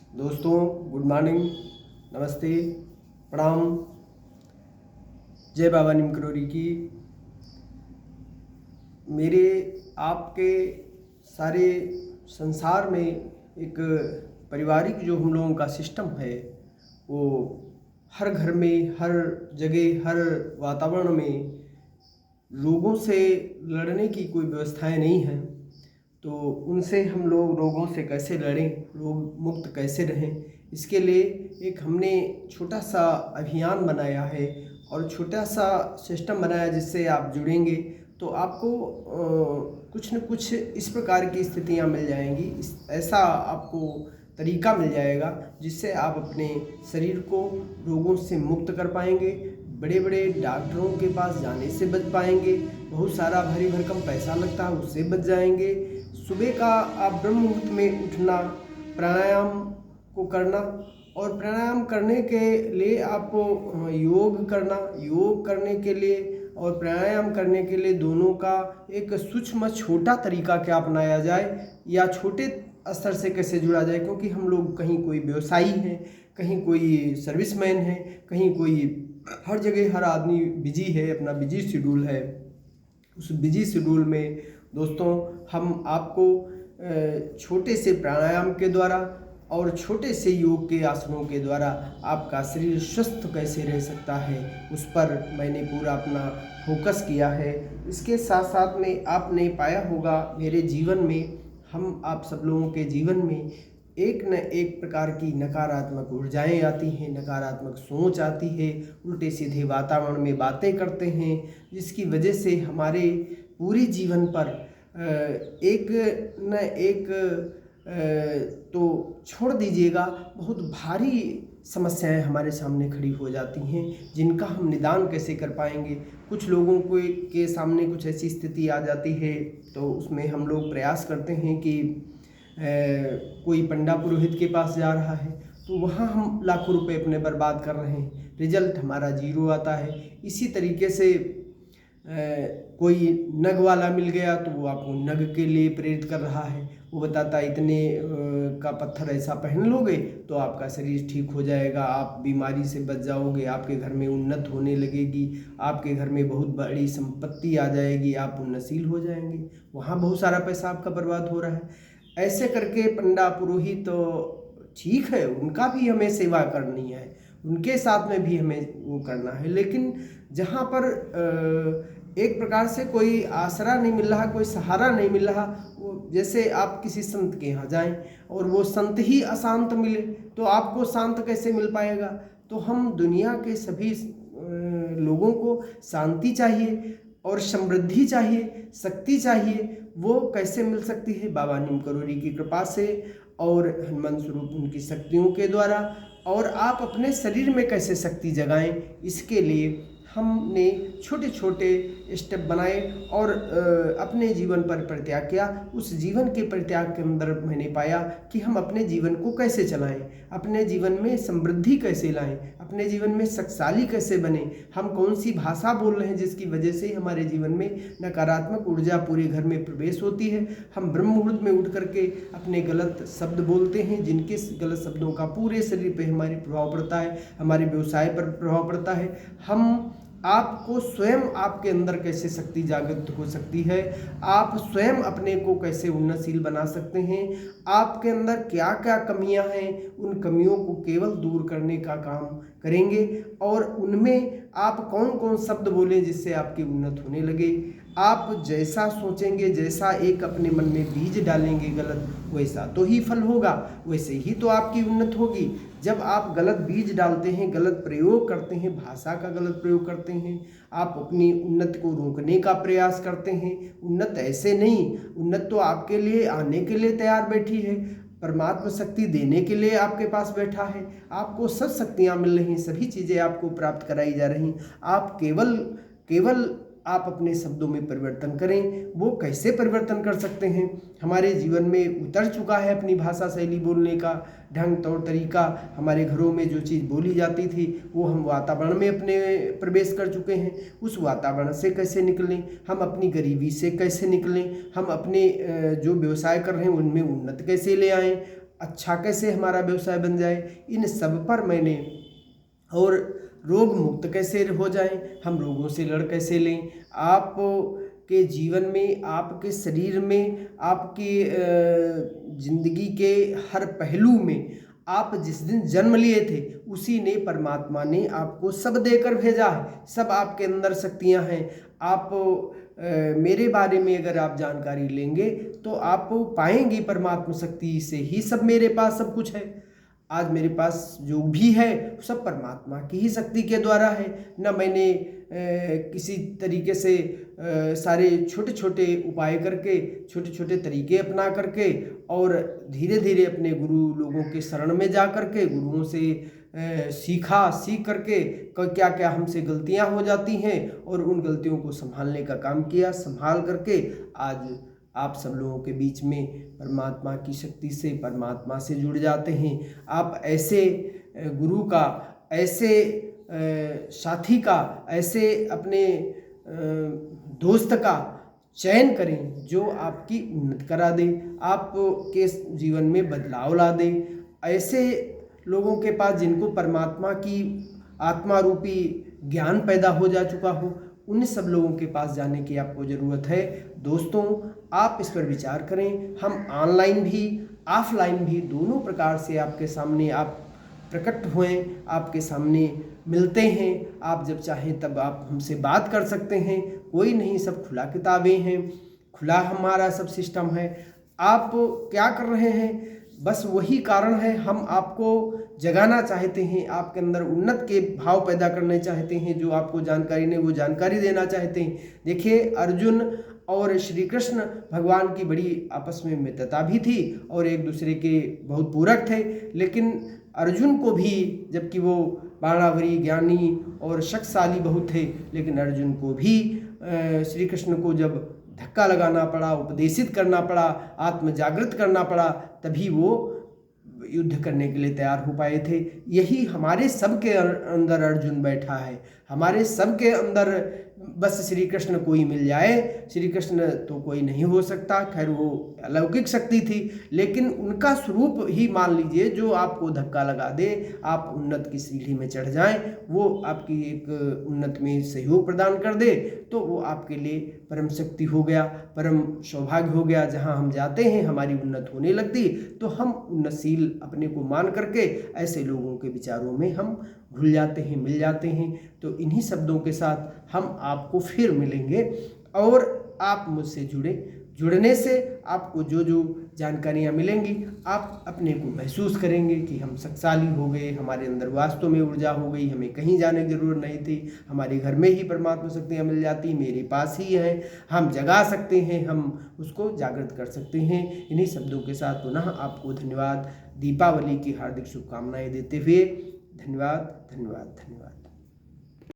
दोस्तों, good morning, नमस्ते, प्रणाम। जय बाबा नीम करोड़ी की। मेरे आपके सारे संसार में एक पारिवारिक जो हम लोगों का सिस्टम है, वो हर घर में, हर जगह, हर वातावरण में रोगों से लड़ने की कोई व्यवस्थाएं नहीं हैं। तो उनसे हम लोग रोगों से कैसे लड़ें, रोग मुक्त कैसे रहें, इसके लिए एक हमने छोटा सा अभियान बनाया है और छोटा सा सिस्टम बनाया जिससे आप जुड़ेंगे तो आपको कुछ न कुछ इस प्रकार की स्थितियां मिल जाएंगी, ऐसा आपको तरीका मिल जाएगा जिससे आप अपने शरीर को रोगों से मुक्त कर पाएंगे। बड़े बड़े डॉक्टरों के पास जाने से बच पाएंगे, बहुत सारा भारी भरकम पैसा लगता है उससे बच जाएंगे। सुबह का आप ब्रह्म मुहूर्त में उठना, प्राणायाम को करना और प्राणायाम करने के लिए आपको योग करना, योग करने के लिए और प्राणायाम करने के लिए दोनों का एक सूक्ष्म छोटा तरीका क्या अपनाया जाए या छोटे स्तर से कैसे जुड़ा जाए, क्योंकि हम लोग कहीं कोई व्यवसायी हैं, कहीं कोई सर्विसमैन है, कहीं कोई, हर जगह हर आदमी बिजी है, अपना बिजी शेड्यूल है। उस बिजी शेड्यूल में दोस्तों हम आपको छोटे से प्राणायाम के द्वारा और छोटे से योग के आसनों के द्वारा आपका शरीर स्वस्थ कैसे रह सकता है उस पर मैंने पूरा अपना फोकस किया है। इसके साथ साथ में आपने पाया होगा मेरे जीवन में, हम आप सब लोगों के जीवन में एक न एक प्रकार की नकारात्मक ऊर्जाएं आती हैं, नकारात्मक सोच आती है, उल्टे सीधे वातावरण में बातें करते हैं, जिसकी वजह से हमारे पूरे जीवन पर एक न एक तो छोड़ दीजिएगा, बहुत भारी समस्याएं हमारे सामने खड़ी हो जाती हैं जिनका हम निदान कैसे कर पाएंगे। कुछ लोगों को के सामने कुछ ऐसी स्थिति आ जाती है तो उसमें हम लोग प्रयास करते हैं कि कोई पंडा पुरोहित के पास जा रहा है तो वहाँ हम लाखों रुपए अपने बर्बाद कर रहे हैं, रिजल्ट हमारा जीरो आता है। इसी तरीके से कोई नग वाला मिल गया तो वो आपको नग के लिए प्रेरित कर रहा है, वो बताता है इतने का पत्थर ऐसा पहन लोगे तो आपका शरीर ठीक हो जाएगा, आप बीमारी से बच जाओगे, आपके घर में उन्नत होने लगेगी, आपके घर में बहुत बड़ी संपत्ति आ जाएगी, आप उन्नतशील हो जाएंगे। वहाँ बहुत सारा पैसा आपका बर्बाद हो रहा है। ऐसे करके पंडा पुरोहित तो ठीक है, उनका भी हमें सेवा करनी है, उनके साथ में भी हमें वो करना है, लेकिन जहाँ पर एक प्रकार से कोई आसरा नहीं मिल रहा, कोई सहारा नहीं मिल रहा, वो जैसे आप किसी संत के यहाँ जाएं और वो संत ही अशांत मिले तो आपको शांत कैसे मिल पाएगा। तो हम दुनिया के सभी लोगों को शांति चाहिए और समृद्धि चाहिए, शक्ति चाहिए, वो कैसे मिल सकती है? बाबा नीम करोड़ी की कृपा से और हनुमान स्वरूप उनकी शक्तियों के द्वारा। और आप अपने शरीर में कैसे शक्ति जगाएं, इसके लिए हमने छोटे छोटे स्टेप बनाए और अपने जीवन पर परित्याग किया। उस जीवन के परित्याग के अंदर मैंने पाया कि हम अपने जीवन को कैसे चलाएं, अपने जीवन में समृद्धि कैसे लाएं, अपने जीवन में शक्तिशाली कैसे बने, हम कौन सी भाषा बोल रहे हैं जिसकी वजह से हमारे जीवन में नकारात्मक ऊर्जा पूरे घर में प्रवेश होती है। हम ब्रह्म मुहूर्त में उठ करके अपने गलत शब्द बोलते हैं, जिनके गलत शब्दों का पूरे शरीर पर हमारे प्रभाव पड़ता है, हमारे व्यवसाय पर प्रभाव पड़ता है। हम आपको स्वयं आपके अंदर कैसे शक्ति जागृत हो सकती है, आप स्वयं अपने को कैसे उन्नतशील बना सकते हैं, आपके अंदर क्या क्या कमियां हैं, उन कमियों को केवल दूर करने का काम करेंगे और उनमें आप कौन कौन शब्द बोलें जिससे आपकी उन्नत होने लगे। आप जैसा सोचेंगे, जैसा एक अपने मन में बीज डालेंगे गलत, वैसा तो ही फल होगा, वैसे ही तो आपकी उन्नत होगी। जब आप गलत बीज डालते हैं, गलत प्रयोग करते हैं, भाषा का गलत प्रयोग करते हैं, आप अपनी उन्नति को रोकने का प्रयास करते हैं। उन्नत ऐसे नहीं, उन्नत तो आपके लिए आने के लिए तैयार बैठी है, परमात्मा शक्ति देने के लिए आपके पास बैठा है, आपको सब शक्तियाँ मिल रही हैं, सभी चीज़ें आपको प्राप्त कराई जा रही। आप केवल केवल आप अपने शब्दों में परिवर्तन करें। वो कैसे परिवर्तन कर सकते हैं? हमारे जीवन में उतर चुका है अपनी भाषा शैली बोलने का ढंग तौर तरीका। हमारे घरों में जो चीज़ बोली जाती थी वो हम वातावरण में अपने प्रवेश कर चुके हैं। उस वातावरण से कैसे निकलें, हम अपनी गरीबी से कैसे निकलें, हम अपने जो व्यवसाय कर रहे हैं उनमें उन्नति कैसे ले आएँ। अच्छा कैसे हमारा व्यवसाय बन जाए, इन सब पर मैंने, और रोग मुक्त कैसे हो जाएं, हम रोगों से लड़ कैसे लें, आप के जीवन में, आपके शरीर में, आपकी जिंदगी के हर पहलू में आप जिस दिन जन्म लिए थे उसी ने, परमात्मा ने आपको सब देकर भेजा है। सब आपके अंदर शक्तियां हैं। आप मेरे बारे में अगर आप जानकारी लेंगे तो आप पाएंगे परमात्मा शक्ति से ही सब मेरे पास सब कुछ है। आज मेरे पास जो भी है सब परमात्मा की ही शक्ति के द्वारा है। न मैंने किसी तरीके से सारे छोटे छोटे उपाय करके, छोटे छोटे तरीके अपना करके और धीरे धीरे अपने गुरु लोगों के शरण में जा करके गुरुओं से सीख करके क्या क्या हमसे गलतियां हो जाती हैं और उन गलतियों को संभालने का काम किया। संभाल करके आज आप सब लोगों के बीच में परमात्मा की शक्ति से, परमात्मा से जुड़ जाते हैं। आप ऐसे गुरु का, ऐसे साथी का, ऐसे अपने दोस्त का चयन करें जो आपकी उन्नति करा दे, आपके जीवन में बदलाव ला दे। ऐसे लोगों के पास जिनको परमात्मा की आत्मा रूपी ज्ञान पैदा हो जा चुका हो, उन सब लोगों के पास जाने की आपको ज़रूरत है। दोस्तों, आप इस पर विचार करें। हम ऑनलाइन भी ऑफलाइन भी दोनों प्रकार से आपके सामने आप प्रकट हुए, आपके सामने मिलते हैं। आप जब चाहें तब आप हमसे बात कर सकते हैं। कोई नहीं, सब खुला किताबें हैं, खुला हमारा सब सिस्टम है। आप क्या कर रहे हैं, बस वही कारण है, हम आपको जगाना चाहते हैं, आपके अंदर उन्नत के भाव पैदा करने चाहते हैं। जो आपको जानकारी नहीं वो जानकारी देना चाहते हैं। देखिए, अर्जुन और श्री कृष्ण भगवान की बड़ी आपस में मित्रता भी थी और एक दूसरे के बहुत पूरक थे। लेकिन अर्जुन को भी, जबकि वो बाणावरी ज्ञानी और शक्तिशाली बहुत थे, लेकिन अर्जुन को भी श्री कृष्ण को जब धक्का लगाना पड़ा, उपदेशित करना पड़ा, आत्म जागृत करना पड़ा, तभी वो युद्ध करने के लिए तैयार हो पाए थे। यही हमारे सब के अंदर अर्जुन बैठा है। हमारे सब के अंदर बस श्री कृष्ण कोई मिल जाए। श्री कृष्ण तो कोई नहीं हो सकता, खैर वो अलौकिक शक्ति थी, लेकिन उनका स्वरूप ही मान लीजिए जो आपको धक्का लगा दे, आप उन्नत की सीढ़ी में चढ़ जाएं, वो आपकी एक उन्नत में सहयोग प्रदान कर दे, तो वो आपके लिए परम शक्ति हो गया, परम सौभाग्य हो गया। जहाँ हम जाते हैं हमारी उन्नत होने लगती, तो हम उन्नतशील अपने को मान करके ऐसे लोगों के विचारों में हम घुल जाते हैं, मिल जाते हैं। तो इन्हीं शब्दों के साथ हम आपको फिर मिलेंगे और आप मुझसे जुड़ने से आपको जो जो जानकारियाँ मिलेंगी, आप अपने को महसूस करेंगे कि हम शक्तिशाली हो गए, हमारे अंदर वास्तव में ऊर्जा हो गई, हमें कहीं जाने की जरूरत नहीं थी, हमारे घर में ही परमात्मा शक्तियाँ मिल जाती, मेरे पास ही हैं, हम जगा सकते हैं, हम उसको जागृत कर सकते हैं। इन्हीं शब्दों के साथ पुनः आपको धन्यवाद, दीपावली की हार्दिक शुभकामनाएं देते हुए धन्यवाद, धन्यवाद, धन्यवाद।